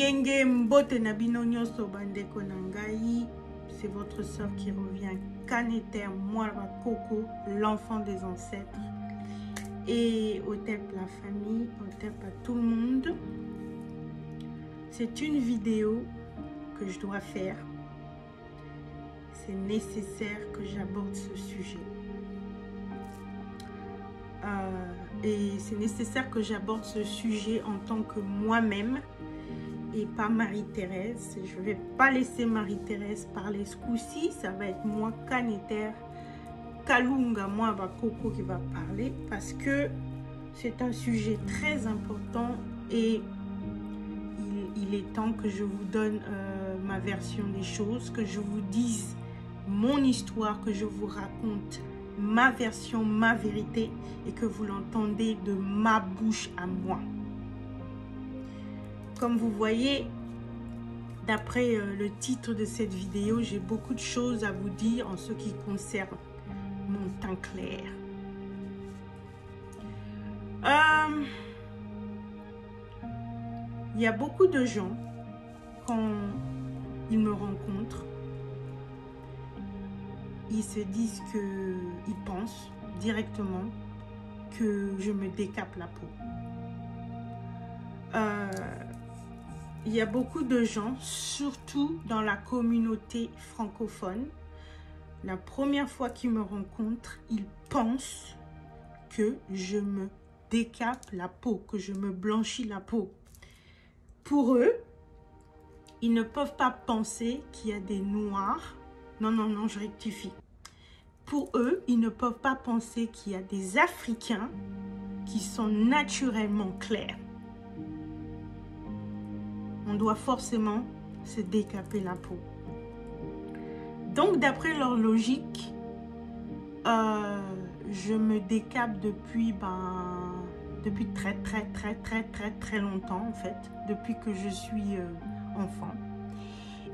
Ngenge mbote na bino nyonso bandeko na ngai, c'est votre sœur qui revient, Kaneter, moi la Coco, l'enfant des ancêtres. Et au TEP la famille, au TEP à tout le monde. C'est une vidéo que je dois faire. C'est nécessaire que j'aborde ce sujet. Et c'est nécessaire que j'aborde ce sujet en tant que moi-même et pas Marie-Thérèse. Je ne vais pas laisser Marie-Thérèse parler ce coup-ci. Ça va être moi, Kaneter, Kalunga, moi, Coco qui va parler parce que c'est un sujet très important et il est temps que je vous donne ma version des choses, que je vous dise mon histoire, que je vous raconte ma version, ma vérité et que vous l'entendez de ma bouche à moi. Comme vous voyez, d'après le titre de cette vidéo, j'ai beaucoup de choses à vous dire en ce qui concerne mon teint clair. Il y a beaucoup de gens, quand ils me rencontrent, ils se disent qu'ils pensent directement que je me décape la peau. Il y a beaucoup de gens, surtout dans la communauté francophone, la première fois qu'ils me rencontrent, ils pensent que je me décape la peau, que je me blanchis la peau. Pour eux, ils ne peuvent pas penser qu'il y a des noirs. Non, non, non, je rectifie. Pour eux, ils ne peuvent pas penser qu'il y a des Africains qui sont naturellement clairs. On doit forcément se décaper la peau. Donc, d'après leur logique, je me décape depuis très longtemps, en fait, depuis que je suis enfant.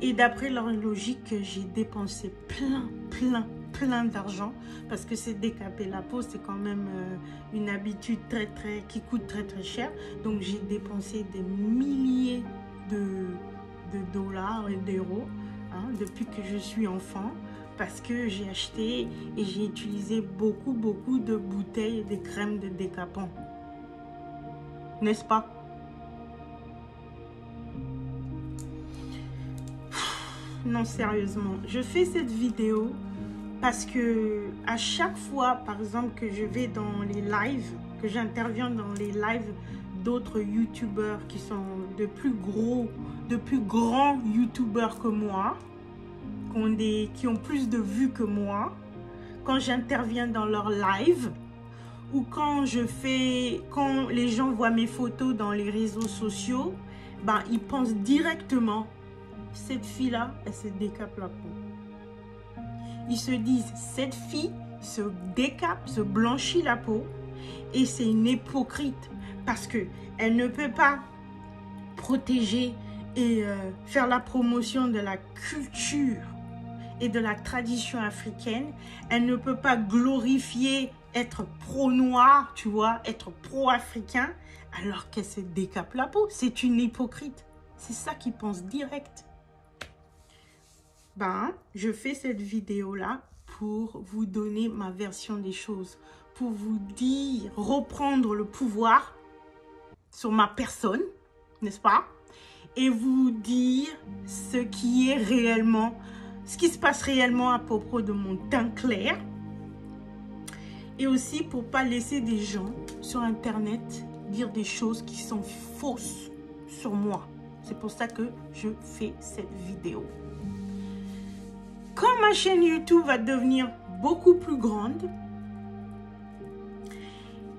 Et d'après leur logique, j'ai dépensé plein d'argent parce que c'est décaper la peau, c'est quand même une habitude qui coûte très cher. Donc j'ai dépensé des milliers de dollars et d'euros depuis que je suis enfant parce que j'ai acheté et j'ai utilisé beaucoup de bouteilles et de crèmes de décapant. N'est-ce pas? Non, sérieusement, je fais cette vidéo parce que à chaque fois, par exemple, que je vais dans les lives, que j'interviens dans les lives d'autres youtubeurs qui sont de plus grands youtubeurs que moi, qui ont plus de vues que moi, quand j'interviens dans leur live ou quand les gens voient mes photos dans les réseaux sociaux, ben, ils pensent directement cette fille-là, elle se décape la peau. Ils se disent, cette fille se décape, se blanchit la peau et c'est une hypocrite parce qu'elle ne peut pas protéger et faire la promotion de la culture et de la tradition africaine. Elle ne peut pas glorifier être pro-noir, tu vois, être pro-africain alors qu'elle se décape la peau. C'est une hypocrite. C'est ça qu'ils pensent direct. Ben, je fais cette vidéo-là pour vous donner ma version des choses, pour vous dire, reprendre le pouvoir sur ma personne, n'est-ce pas? Et vous dire ce qui est réellement, ce qui se passe réellement à propos de mon teint clair. Et aussi pour ne pas laisser des gens sur Internet dire des choses qui sont fausses sur moi. C'est pour ça que je fais cette vidéo. Quand ma chaîne YouTube va devenir beaucoup plus grande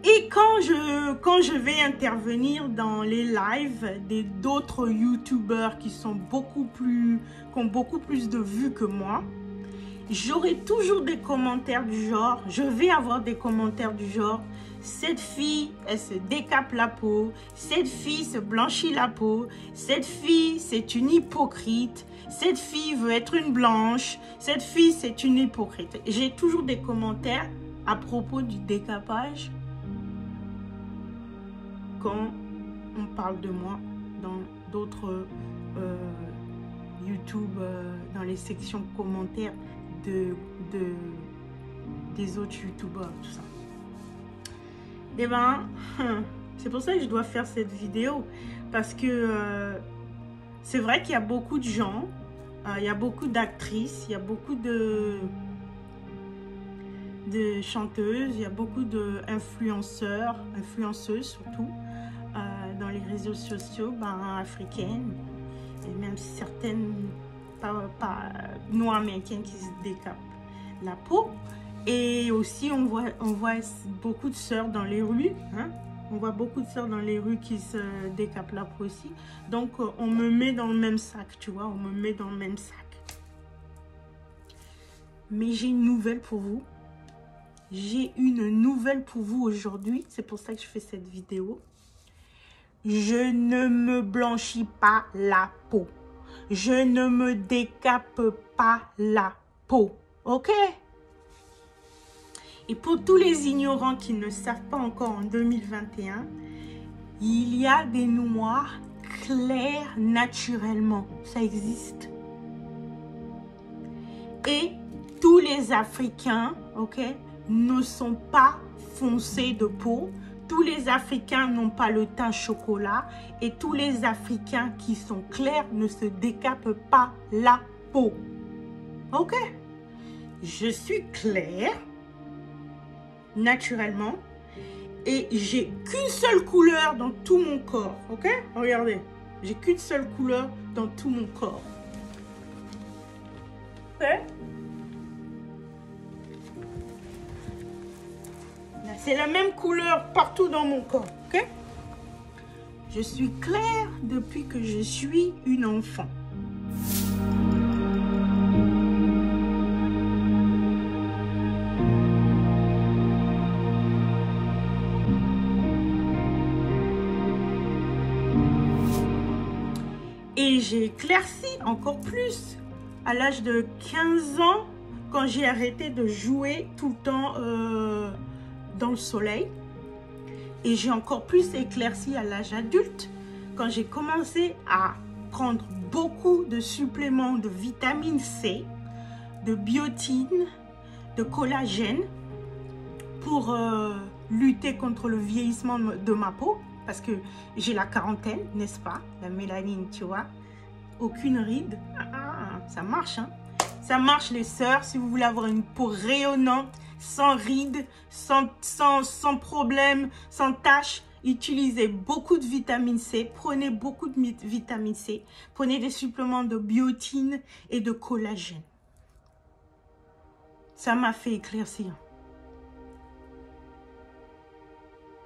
et quand je vais intervenir dans les lives d'autres youtubeurs qui ont beaucoup plus de vues que moi, j'aurai toujours des commentaires du genre, je vais avoir des commentaires du genre, cette fille, elle se décape la peau, cette fille se blanchit la peau, cette fille, c'est une hypocrite, cette fille veut être une blanche, cette fille, c'est une hypocrite. J'ai toujours des commentaires à propos du décapage quand on parle de moi d'autres YouTube dans les sections commentaires des autres YouTubeurs, tout ça. Et ben, c'est pour ça que je dois faire cette vidéo, parce que c'est vrai qu'il y a beaucoup de gens, il y a beaucoup d'actrices, il y a beaucoup de chanteuses, il y a beaucoup d'influenceurs, influenceuses surtout, dans les réseaux sociaux africaines, et même certaines pas noires américaines qui se décapent la peau. Et aussi on voit beaucoup de sœurs dans les rues, hein? On voit beaucoup de sœurs dans les rues qui se décapent la peau aussi. Donc on me met dans le même sac, tu vois, on me met dans le même sac. Mais j'ai une nouvelle pour vous. J'ai une nouvelle pour vous aujourd'hui. C'est pour ça que je fais cette vidéo. Je ne me blanchis pas la peau. Je ne me décape pas la peau. Ok? Et pour tous les ignorants qui ne savent pas encore en 2021, il y a des noirs clairs naturellement. Ça existe. Et tous les Africains, ok, ne sont pas foncés de peau. Tous les Africains n'ont pas le teint chocolat. Et tous les Africains qui sont clairs ne se décapent pas la peau. Ok? Je suis claire, naturellement. Et j'ai qu'une seule couleur dans tout mon corps. Ok? Regardez. J'ai qu'une seule couleur dans tout mon corps. Ok? C'est la même couleur partout dans mon corps, ok? Je suis claire depuis que je suis une enfant. Et j'ai éclairci encore plus à l'âge de 15 ans quand j'ai arrêté de jouer tout le temps dans le soleil. Et j'ai encore plus éclairci à l'âge adulte quand j'ai commencé à prendre beaucoup de suppléments de vitamine C, de biotine, de collagène pour lutter contre le vieillissement de ma peau, parce que j'ai la quarantaine, n'est-ce pas? La mélanine, tu vois, aucune ride. Ça marche, hein? Ça marche, les sœurs, si vous voulez avoir une peau rayonnante, sans rides, sans problème, sans taches. Utilisez beaucoup de vitamine C, prenez beaucoup de vitamine C, prenez des suppléments de biotine et de collagène. Ça m'a fait éclaircir.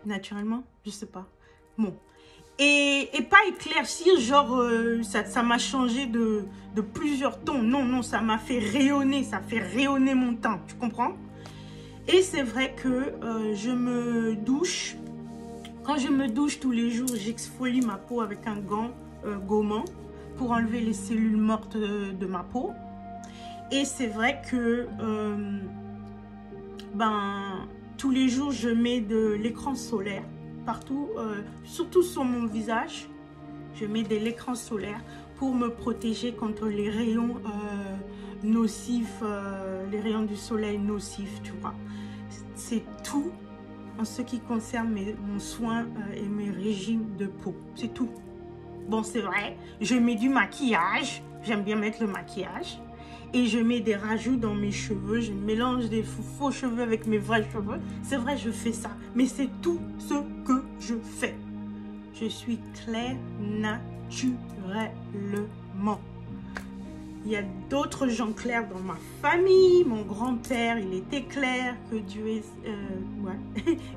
Naturellement, je sais pas. Bon. Et pas éclaircir, genre, ça m'a changé de plusieurs tons. Non, non, ça m'a fait rayonner, ça fait rayonner mon teint, tu comprends? Et c'est vrai que je me douche. Quand je me douche tous les jours, j'exfolie ma peau avec un gant gommant pour enlever les cellules mortes de ma peau. Et c'est vrai que tous les jours, je mets de l'écran solaire partout, surtout sur mon visage. Je mets de l'écran solaire pour me protéger contre les rayons nocifs, les rayons du soleil nocifs, tu vois. C'est tout en ce qui concerne mon soin et mes régimes de peau. C'est tout. Bon, c'est vrai, je mets du maquillage. J'aime bien mettre le maquillage. Et je mets des rajouts dans mes cheveux. Je mélange des faux cheveux avec mes vrais cheveux. C'est vrai, je fais ça. Mais c'est tout ce que je fais. Je suis claire naturellement. Il y a d'autres gens clairs dans ma famille. Mon grand-père, il était clair. Que Dieu est...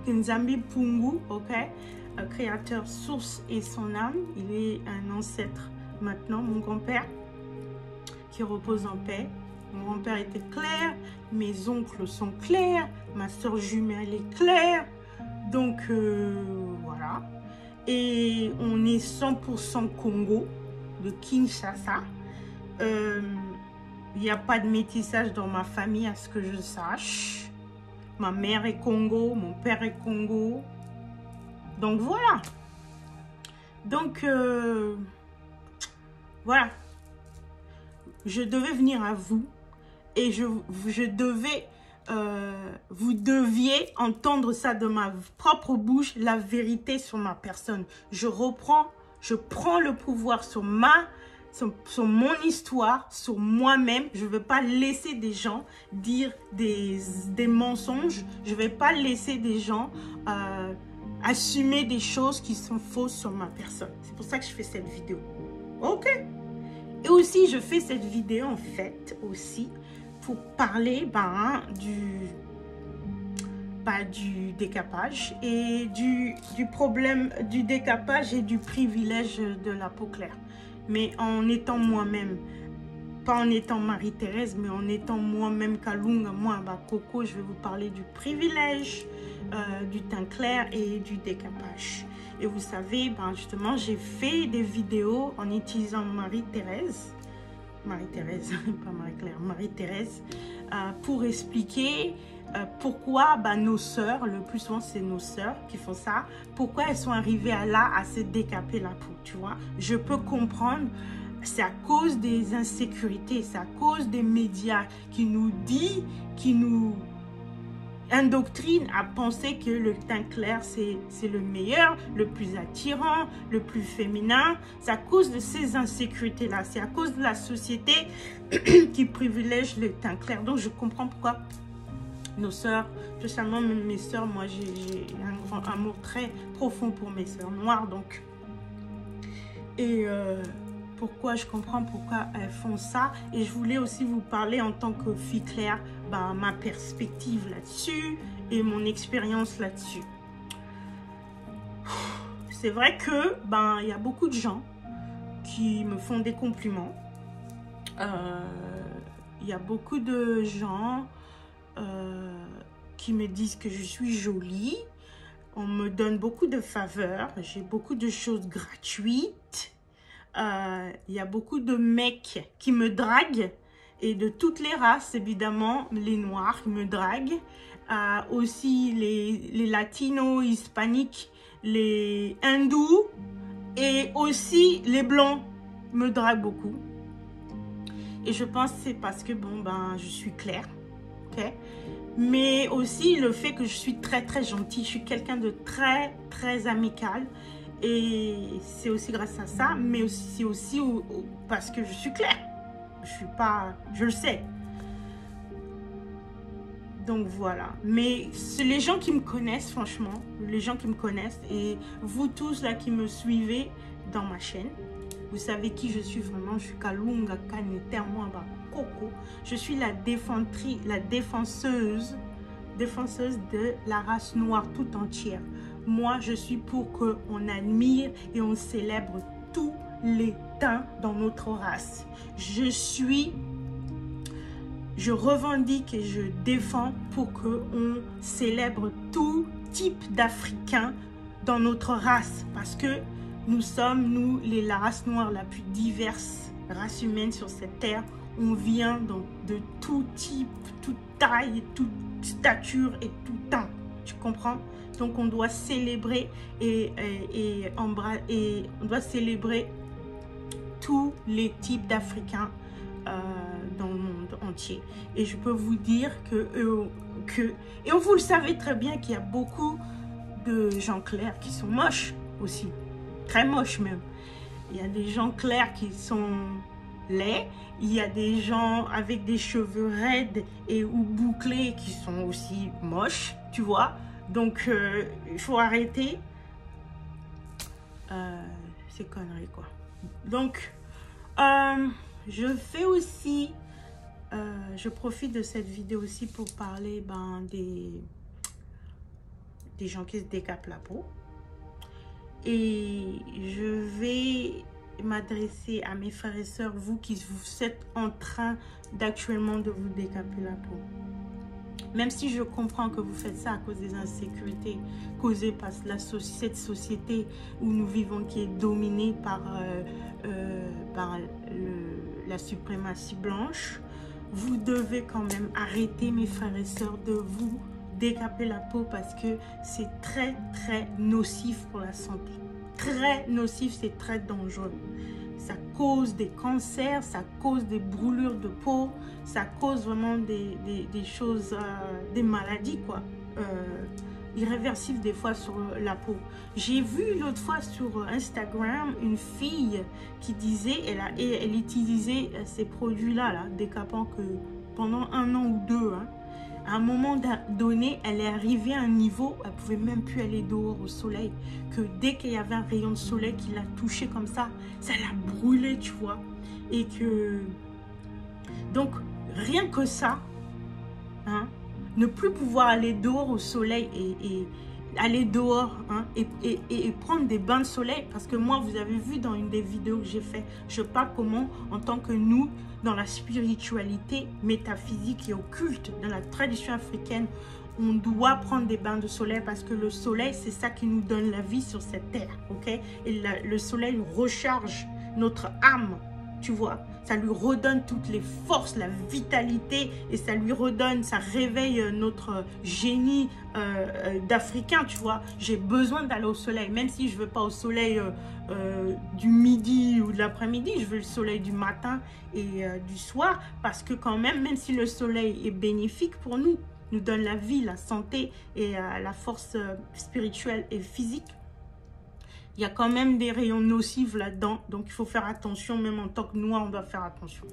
Nzambi Pungu, ok? Créateur, source et son âme. Il est un ancêtre maintenant, mon grand-père, qui repose en paix. Mon grand-père était clair. Mes oncles sont clairs. Ma soeur jumelle est claire. Donc, voilà. Et on est 100% Congo, de Kinshasa. Il n'y a pas de métissage dans ma famille à ce que je sache. Ma mère est Congo, mon père est Congo. Donc voilà. Donc Voilà. Je devais venir à vous et je devais, vous deviez entendre ça de ma propre bouche, la vérité sur ma personne. Je prends le pouvoir sur mon histoire, sur moi-même. Je ne vais pas laisser des gens dire des mensonges. Je ne vais pas laisser des gens assumer des choses qui sont fausses sur ma personne. C'est pour ça que je fais cette vidéo. Ok? Et aussi, je fais cette vidéo en fait aussi pour parler du décapage et du problème du décapage et du privilège de la peau claire. Mais en étant moi-même, pas en étant Marie-Thérèse, mais en étant moi-même Kalunga, moi, Coco, je vais vous parler du privilège, du teint clair et du décapage. Et vous savez, justement, j'ai fait des vidéos en utilisant Marie-Thérèse, pas Marie-Claire, Marie-Thérèse, pour expliquer pourquoi nos sœurs, le plus souvent c'est nos sœurs qui font ça, pourquoi elles sont arrivées à se décaper la peau, tu vois. Je peux comprendre, c'est à cause des insécurités, c'est à cause des médias qui nous indoctrine à penser que le teint clair c'est le meilleur, le plus attirant, le plus féminin. C'est à cause de ces insécurités là, c'est à cause de la société qui privilège le teint clair. Donc je comprends pourquoi nos sœurs, spécialement mes sœurs, moi j'ai un grand amour très profond pour mes sœurs noires, donc pourquoi je comprends pourquoi elles font ça. Et je voulais aussi vous parler en tant que fille claire, ma perspective là-dessus et mon expérience là-dessus. C'est vrai que il y a beaucoup de gens qui me font des compliments. Il y a beaucoup de gens qui me disent que je suis jolie. On me donne beaucoup de faveurs. J'ai beaucoup de choses gratuites. Il y a beaucoup de mecs qui me draguent et de toutes les races, évidemment, les noirs qui me draguent, aussi les latinos, hispaniques, les hindous et aussi les blancs me draguent beaucoup. Et je pense que c'est parce que je suis claire, ok? Mais aussi le fait que je suis très très gentille, je suis quelqu'un de très très amical. Et c'est aussi grâce à ça, mais c'est aussi parce que je suis claire. Je le sais. Donc voilà. Mais c'est les gens qui me connaissent, franchement, les gens qui me connaissent, et vous tous là qui me suivez dans ma chaîne, vous savez qui je suis vraiment. Je suis Kalunga Kanetemo Coco. Je suis la défenseuse de la race noire tout entière. Moi, je suis pour qu'on admire et on célèbre tous les teints dans notre race. Je revendique et je défends pour qu'on célèbre tout type d'Africains dans notre race. Parce que nous sommes, la race noire la plus diverse race humaine sur cette terre. On vient de tout type, toute taille, toute stature et tout teint. Tu comprends? Donc on doit célébrer on doit célébrer tous les types d'Africains dans le monde entier. Et je peux vous dire et vous le savez très bien qu'il y a beaucoup de gens clairs qui sont moches aussi, très moches même. Il y a des gens clairs qui sont laids, il y a des gens avec des cheveux raides ou bouclés qui sont aussi moches, tu vois. Donc, il faut arrêter ces conneries, quoi. Donc, je fais aussi, je profite de cette vidéo aussi pour parler des gens qui se décapent la peau. Et je vais m'adresser à mes frères et sœurs, vous qui vous êtes en train d'actuellement de vous décaper la peau. Même si je comprends que vous faites ça à cause des insécurités causées par cette société où nous vivons, qui est dominée par la suprématie blanche, vous devez quand même arrêter, mes frères et sœurs, de vous décaper la peau, parce que c'est très très nocif pour la santé. Très nocif, c'est très dangereux. ça cause des cancers, ça cause des brûlures de peau, ça cause vraiment des choses, des maladies, quoi, irréversibles des fois sur la peau. J'ai vu l'autre fois sur Instagram une fille qui disait, elle utilisait ces produits-là, là, décapant que pendant 1 an ou 2, hein. À un moment donné, elle est arrivée à un niveau, elle ne pouvait même plus aller dehors au soleil, que dès qu'il y avait un rayon de soleil qui l'a touchée comme ça l'a brûlée, tu vois. Et que... Donc, rien que ça, hein, ne plus pouvoir aller dehors au soleil et aller dehors, hein, et prendre des bains de soleil, parce que moi, vous avez vu dans une des vidéos que j'ai fait, je parle comment, en tant que nous, dans la spiritualité métaphysique et occulte, dans la tradition africaine, on doit prendre des bains de soleil, parce que le soleil, c'est ça qui nous donne la vie sur cette terre, ok? Et le soleil recharge notre âme, tu vois, ça lui redonne toutes les forces, la vitalité, et ça lui redonne, ça réveille notre génie d'Africain, tu vois. J'ai besoin d'aller au soleil, même si je ne veux pas au soleil du midi ou de l'après-midi, je veux le soleil du matin et du soir, parce que quand même si le soleil est bénéfique pour nous, nous donne la vie, la santé et la force spirituelle et physique, il y a quand même des rayons nocifs là-dedans. Donc, il faut faire attention. Même en tant que noir, on doit faire attention.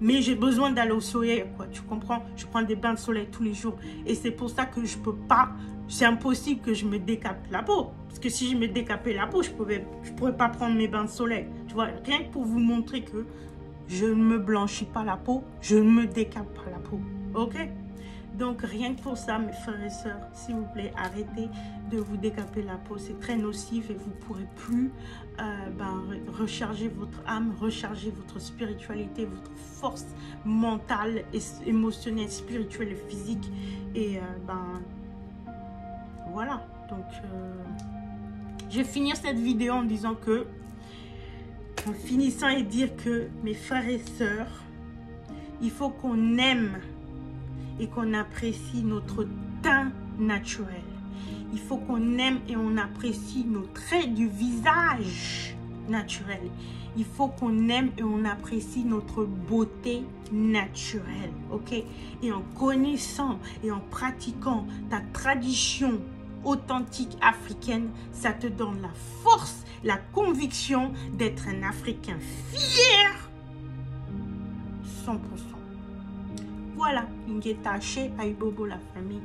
Mais j'ai besoin d'aller au soleil, quoi. Tu comprends? Je prends des bains de soleil tous les jours. Et c'est pour ça que je peux pas... C'est impossible que je me décape la peau. Parce que si je me décapais la peau, je pourrais pas prendre mes bains de soleil. Tu vois? Rien que pour vous montrer que je ne me blanchis pas la peau. Je ne me décape pas la peau. OK? Donc, rien que pour ça, mes frères et sœurs, s'il vous plaît, arrêtez de vous décaper la peau. C'est très nocif et vous ne pourrez plus recharger votre âme, recharger votre spiritualité, votre force mentale, émotionnelle, spirituelle et physique. Et voilà. Donc, je vais finir cette vidéo en disant que, en finissant et dire que, mes frères et sœurs, il faut qu'on aime et qu'on apprécie notre teint naturel. Il faut qu'on aime et on apprécie nos traits du visage naturel. Il faut qu'on aime et on apprécie notre beauté naturelle, ok? Et en connaissant et en pratiquant ta tradition authentique africaine, ça te donne la force, la conviction d'être un Africain fier, 100%. Voilà, Ingeta Chez Aïbobo la famille.